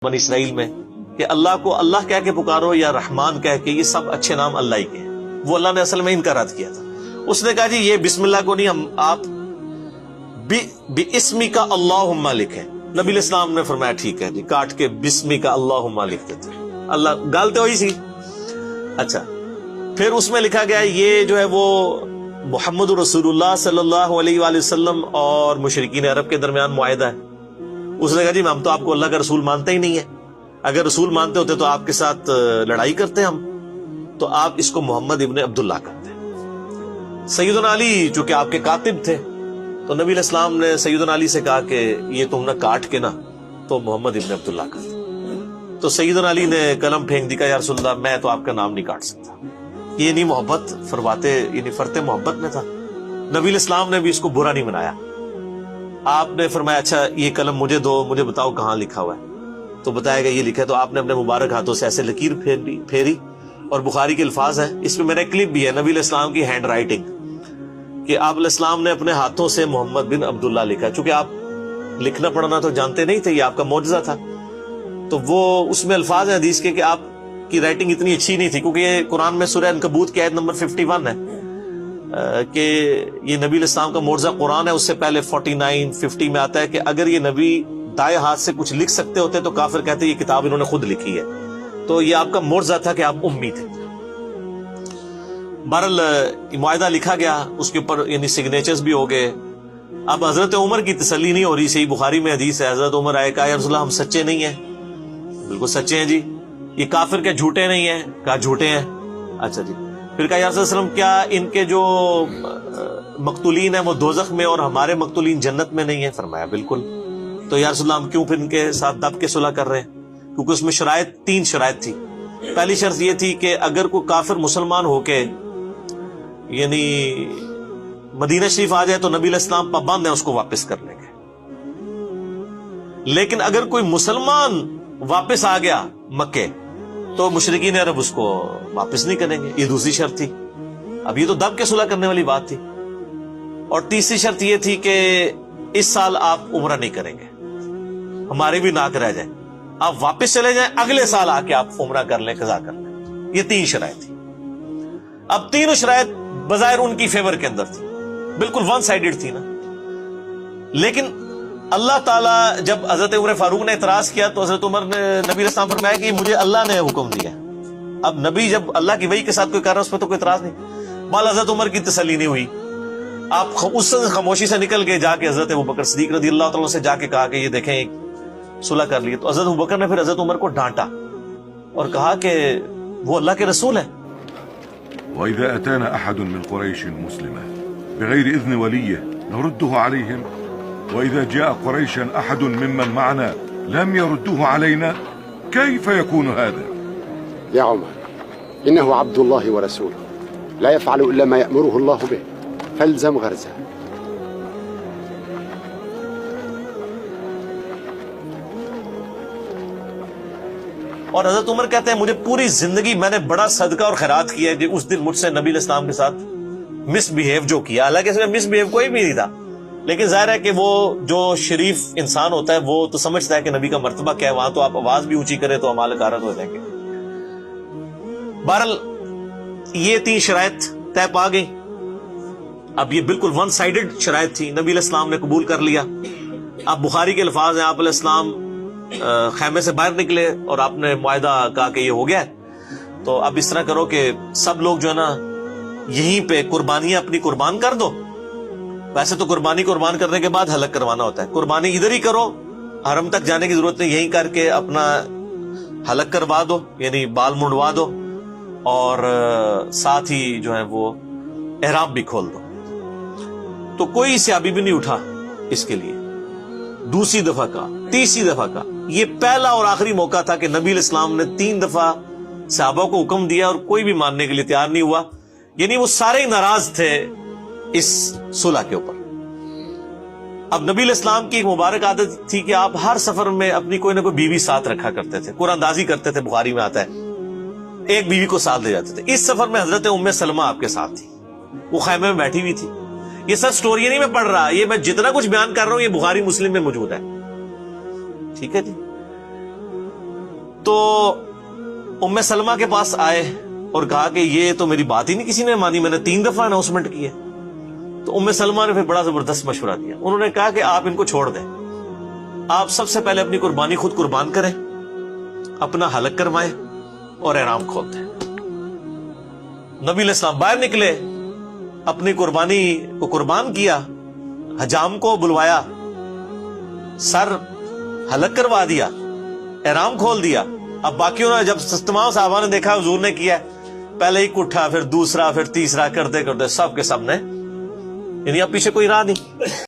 بنی اسرائیل میں کہ اللہ کو اللہ کہہ کے پکارو یا رحمان کہہ کے، یہ سب اچھے نام اللہ ہی کے ہیں۔ وہ اللہ نے اصل میں ان کا رد کیا تھا۔ اس نے کہا جی یہ بسم اللہ کو نہیں، آپ بِاسْمِ کا اللہم لکھیں۔ نبی الاسلام نے فرمایا ٹھیک ہے جی، کاٹ کے بسمی کا اللہم لکھ دیتے۔ اللہ گالتے ہوئی سی۔ اچھا، پھر اس میں لکھا گیا یہ جو ہے وہ محمد رسول اللہ صلی اللہ علیہ وآلہ وسلم اور مشرکین عرب کے درمیان معاہدہ ہے۔ اس نے کہا جی ہم تو آپ کو اللہ کا رسول مانتے ہی نہیں ہے، اگر رسول مانتے ہوتے تو آپ کے ساتھ لڑائی کرتے ہم، تو آپ اس کو محمد ابن عبداللہ کرتے ہیں۔ سیدنا علی چونکہ آپ کے کاتب تھے تو نبی علیہ السلام نے سیدنا علی سے کہا کہ یہ تم نہ کاٹ کے نا تو محمد ابن عبداللہ کرتے۔ تو سیدنا علی نے قلم پھینک دی، کہا یا رسول اللہ میں تو آپ کا نام نہیں کاٹ سکتا۔ یہ نہیں محبت فرماتے، یعنی فرت محبت میں تھا۔ نبی علیہ السلام نے بھی اس کو برا نہیں منایا۔ آپ نے فرمایا اچھا یہ قلم مجھے دو، مجھے بتاؤ کہاں لکھا ہوا ہے۔ تو بتایا گیا یہ لکھا ہے، تو آپ نے اپنے مبارک ہاتھوں سے ایسے لکیر پھیری، اور بخاری کے الفاظ ہیں، اس میں میرا کلپ بھی ہے، نبی علیہ السلام کی ہینڈ رائٹنگ، کہ آپ علیہ السلام نے اپنے ہاتھوں سے محمد بن عبداللہ لکھا۔ چونکہ آپ لکھنا پڑھنا تو جانتے نہیں تھے، یہ آپ کا معجزہ تھا، تو وہ اس میں الفاظ ہیں حدیث کے کہ آپ کی رائٹنگ اتنی اچھی نہیں تھی، کیونکہ یہ قرآن میں سورہ عنکبوت کی آیت نمبر 51 ہے کہ یہ نبی علیہ السلام کا معجزہ قرآن ہے۔ اس سے پہلے 49 50 میں آتا ہے کہ اگر یہ نبی دائیں ہاتھ سے کچھ لکھ سکتے ہوتے تو کافر کہتے یہ کتاب انہوں نے خود لکھی ہے۔ تو یہ آپ کا معجزہ تھا کہ آپ امی تھے۔ بہرحال معاہدہ لکھا گیا، اس کے اوپر یعنی سگنیچرز بھی ہو گئے۔ اب حضرت عمر کی تسلی نہیں ہو رہی، صحیح بخاری میں حدیث ہے، حضرت عمر آئے، کہا یا رسول اللہ ہم سچے نہیں ہیں۔ بالکل سچے ہیں جی، یہ کافر کے جھوٹے نہیں ہیں؟ کہا جھوٹے ہیں۔ اچھا جی، پھر کہا یا رسول اللہ وسلم کیا ان کے جو مقتولین ہیں وہ دوزخ میں اور ہمارے مقتولین جنت میں نہیں ہیں؟ فرمایا بالکل۔ تو یا رسول اللہ ہم کیوں پھر ان کے ساتھ دب کے صلح کر رہے ہیں؟ کیونکہ اس میں تین شرائط تھی۔ پہلی شرط یہ تھی کہ اگر کوئی کافر مسلمان ہو کے یعنی مدینہ شریف آ جائے تو نبی علیہ السلام پابند ہیں اس کو واپس کرنے کے، لیکن اگر کوئی مسلمان واپس آ گیا مکے تو مشرکین عرب اس کو واپس نہیں کریں گے، یہ دوسری شرط تھی۔ اب یہ تو دب کے صلح کرنے والی بات تھی۔ اور تیسری شرط یہ تھی کہ اس سال آپ عمرہ نہیں کریں گے، ہمارے بھی ناک رہ جائیں، آپ واپس چلے جائیں، اگلے سال آ کے آپ عمرہ کر لیں، قضا کر لیں۔ یہ تین شرائط تھی۔ اب تینوں شرائط بظاہر ان کی فیور کے اندر تھی، بالکل ون سائیڈڈ تھی نا، لیکن اللہ تعالیٰ جب حضرت عمر فاروق نے اعتراض کیا تو حضرت عمر نے نبی علیہ السلام فرمایا کہ مجھے اللہ نے حکم دیا۔ اب نبی جب اللہ کی وحی کے ساتھ کوئی کر رہا ہے اس پہ تو کوئی اعتراض نہیں۔ بال حضرت عمر کی تسلی نہیں ہوئی، آپ اس خاموشی سے نکل گئے، جا کے حضرت ابوبکر صدیق رضی اللہ تعالیٰ سے جا کے کہا کہ یہ دیکھیں ایک صلح کر لی۔ تو حضرت ابوبکر نے پھر حضرت عمر کو ڈانٹا اور کہا کہ وہ اللہ کے رسول ہیں۔ وَإِذَا أَتَانَا أَحَدٌ مِّن قُرَيْشٍ مُسْلِمًا بِغَيْرِ إِذْنِ وَلِيِّهِ نَرُدُّهُ عَلَيْهِمْ وَإِذَا جَاءَ قُرَيْشًا أَحَدٌ مِّمَّنْ مَعَنَا لَمْ يَرُدُّهُ عَلَيْنَا كَيْفَ يَكُونُ هَذَا؟ يا عمر إنه عبد الله ورسوله لا يفعل إلا ما يأمره الله به فالزم غرزه۔ اور حضرت عمر کہتے ہیں مجھے پوری زندگی میں نے بڑا صدقہ اور خیرات کیا ہے کہ اس دن مجھ سے نبی علیہ السلام کے ساتھ مس بہیو جو کیا، حالانکہ اس میں مس بہیو کوئی بھی نہیں تھا، لیکن ظاہر ہے کہ وہ جو شریف انسان ہوتا ہے وہ تو سمجھتا ہے کہ نبی کا مرتبہ کیا ہے، وہاں تو آپ آواز بھی اونچی کریں تو اعمال غارت ہو جائیں گے۔ بہرحال یہ تین شرائط طے پا گئی۔ اب یہ بالکل ون سائیڈڈ شرائط تھی، نبی علیہ السلام نے قبول کر لیا۔ اب بخاری کے الفاظ ہیں، آپ علیہ السلام خیمے سے باہر نکلے اور آپ نے معاہدہ کہا کہ یہ ہو گیا ہے، تو اب اس طرح کرو کہ سب لوگ جو ہے نا یہیں پہ قربانیاں اپنی قربان کر دو۔ ویسے تو قربانی قربان کرنے کے بعد حلق کروانا ہوتا ہے، قربانی ادھر ہی کرو، حرم تک جانے کی ضرورت نہیں، یہیں کر کے اپنا حلق کروا دو، یعنی بال منڈوا دو، اور ساتھ ہی جو ہے وہ احرام بھی کھول دو۔ تو کوئی صحابی بھی نہیں اٹھا اس کے لیے۔ دوسری دفعہ کا، تیسری دفعہ کا، یہ پہلا اور آخری موقع تھا کہ نبی علیہ السلام نے 3 دفعہ صحابہ کو حکم دیا اور کوئی بھی ماننے کے لیے تیار نہیں ہوا، یعنی وہ سارے ناراض تھے اس صلح کے اوپر۔ اب نبی علیہ السلام کی ایک مبارک عادت تھی کہ آپ ہر سفر میں اپنی کوئی نہ کوئی بیوی ساتھ رکھا کرتے تھے، قرآن اندازی کرتے تھے، بخاری میں آتا ہے ایک بیوی کو ساتھ لے جاتے تھے۔ اس سفر میں حضرت ام سلمہ آپ کے ساتھ تھی، وہ خیمے میں بیٹھی ہوئی تھی۔ یہ سب سٹوری نہیں میں پڑھ رہا، یہ میں جتنا کچھ بیان کر رہا ہوں یہ بخاری مسلم میں موجود ہے، ٹھیک ہے جی۔ تو ام سلمہ کے پاس آئے اور کہا کہ یہ تو میری بات ہی نہیں کسی نے مانی، میں نے 3 دفعہ اناؤنسمنٹ کی ہے. تو ام سلمہ نے پھر بڑا زبردست مشورہ دیا. انہوں نے کہا کہ آپ ان کو چھوڑ دیں، آپ سب سے پہلے اپنی قربانی خود قربان کریں، اپنا حلق کروائیں اور احرام کھول دیں. نبی علیہ السلام باہر نکلے، اپنی قربانی کو قربان کیا، حجام کو بلوایا، سر حلق کروا دیا، احرام کھول دیا. اب باقیوں نے جب تمام صحابہ نے دیکھا حضور نے کیا، پہلے ایک اٹھا، پھر دوسرا، پھر تیسرا، کرتے کرتے سب کے سب نے، یعنی اب پیچھے کوئی راہ نہیں.